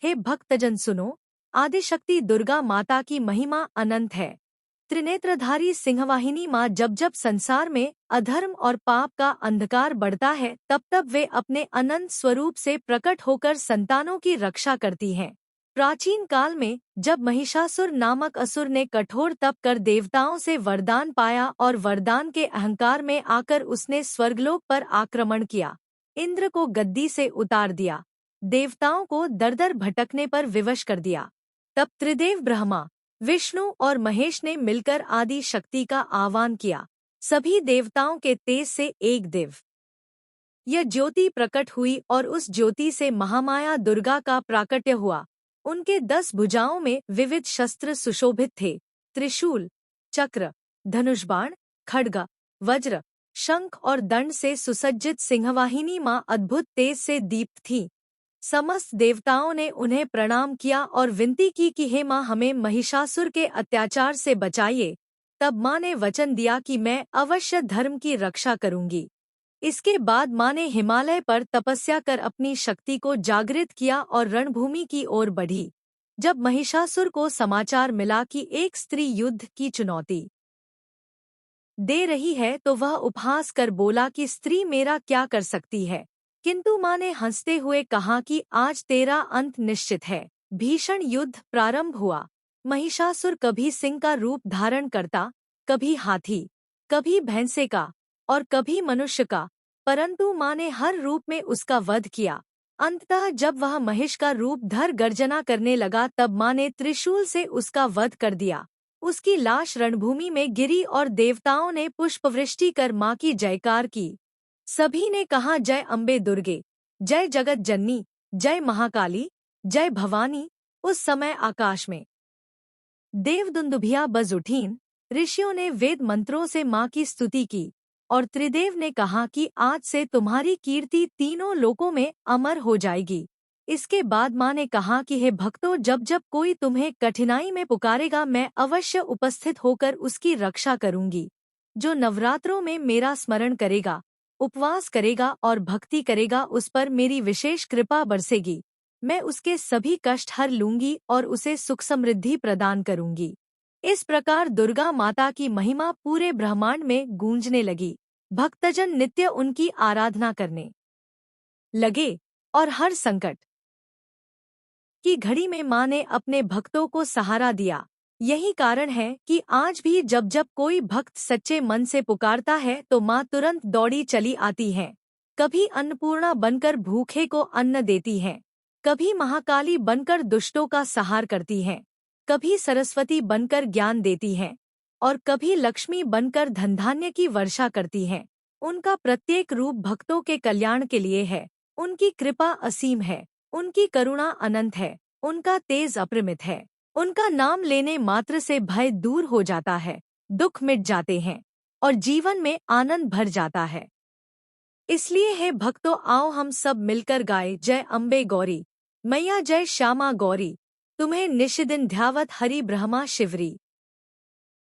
हे भक्तजन सुनो, आदिशक्ति दुर्गा माता की महिमा अनंत है। त्रिनेत्रधारी सिंहवाहिनी माँ जब जब संसार में अधर्म और पाप का अंधकार बढ़ता है तब तब वे अपने अनंत स्वरूप से प्रकट होकर संतानों की रक्षा करती हैं। प्राचीन काल में जब महिषासुर नामक असुर ने कठोर तप कर देवताओं से वरदान पाया और वरदान के अहंकार में आकर उसने स्वर्गलोक पर आक्रमण किया, इंद्र को गद्दी से उतार दिया, देवताओं को दर दर भटकने पर विवश कर दिया। तब त्रिदेव ब्रह्मा, विष्णु और महेश ने मिलकर आदि शक्ति का आह्वान किया। सभी देवताओं के तेज से एक दिव्य ज्योति प्रकट हुई और उस ज्योति से महामाया दुर्गा का प्राकट्य हुआ। उनके 10 भुजाओं में विविध शस्त्र सुशोभित थे। त्रिशूल, चक्र, धनुषबाण, खड्ग, वज्र, शंख और दंड से सुसज्जित सिंहवाहिनी माँ अद्भुत तेज से दीप्त थी। समस्त देवताओं ने उन्हें प्रणाम किया और विनती की कि हे माँ, हमें महिषासुर के अत्याचार से बचाइए। तब माँ ने वचन दिया कि मैं अवश्य धर्म की रक्षा करूंगी। इसके बाद माँ ने हिमालय पर तपस्या कर अपनी शक्ति को जागृत किया और रणभूमि की ओर बढ़ी। जब महिषासुर को समाचार मिला कि एक स्त्री युद्ध की चुनौती दे रही है तो वह उपहास कर बोला कि स्त्री मेरा क्या कर सकती है। किंतु माँ ने हंसते हुए कहा कि आज तेरा अंत निश्चित है। भीषण युद्ध प्रारंभ हुआ। महिषासुर कभी सिंह का रूप धारण करता, कभी हाथी, कभी भैंसे का और कभी मनुष्य का, परंतु माँ ने हर रूप में उसका वध किया। अंततः जब वह महिष का रूप धर गर्जना करने लगा तब माँ ने त्रिशूल से उसका वध कर दिया। उसकी लाश रणभूमि में गिरी और देवताओं ने पुष्पवृष्टि कर माँ की जयकार की। सभी ने कहा, जय अम्बे दुर्गे, जय जगत जननी, जय महाकाली, जय भवानी। उस समय आकाश में देवदुंदुभियां बज उठीं। ऋषियों ने वेद मंत्रों से माँ की स्तुति की और त्रिदेव ने कहा कि आज से तुम्हारी कीर्ति तीनों लोकों में अमर हो जाएगी। इसके बाद माँ ने कहा कि हे भक्तों, जब जब कोई तुम्हें कठिनाई में पुकारेगा मैं अवश्य उपस्थित होकर उसकी रक्षा करूंगी। जो नवरात्रों में मेरा स्मरण करेगा, उपवास करेगा और भक्ति करेगा, उस पर मेरी विशेष कृपा बरसेगी। मैं उसके सभी कष्ट हर लूंगी और उसे सुख समृद्धि प्रदान करूंगी। इस प्रकार दुर्गा माता की महिमा पूरे ब्रह्मांड में गूंजने लगी। भक्तजन नित्य उनकी आराधना करने लगे और हर संकट की घड़ी में माँ ने अपने भक्तों को सहारा दिया। यही कारण है कि आज भी जब जब कोई भक्त सच्चे मन से पुकारता है तो माँ तुरंत दौड़ी चली आती है। कभी अन्नपूर्णा बनकर भूखे को अन्न देती है, कभी महाकाली बनकर दुष्टों का संहार करती है, कभी सरस्वती बनकर ज्ञान देती है और कभी लक्ष्मी बनकर धन धान्य की वर्षा करती है। उनका प्रत्येक रूप भक्तों के कल्याण के लिए है। उनकी कृपा असीम है, उनकी करुणा अनंत है, उनका तेज अपरिमित है। उनका नाम लेने मात्र से भय दूर हो जाता है, दुख मिट जाते हैं और जीवन में आनंद भर जाता है। इसलिए हे भक्तों, आओ हम सब मिलकर गाए, जय अम्बे गौरी मैया, जय श्यामा गौरी, तुम्हें निशिदिन ध्यावत हरि ब्रह्मा शिवरी।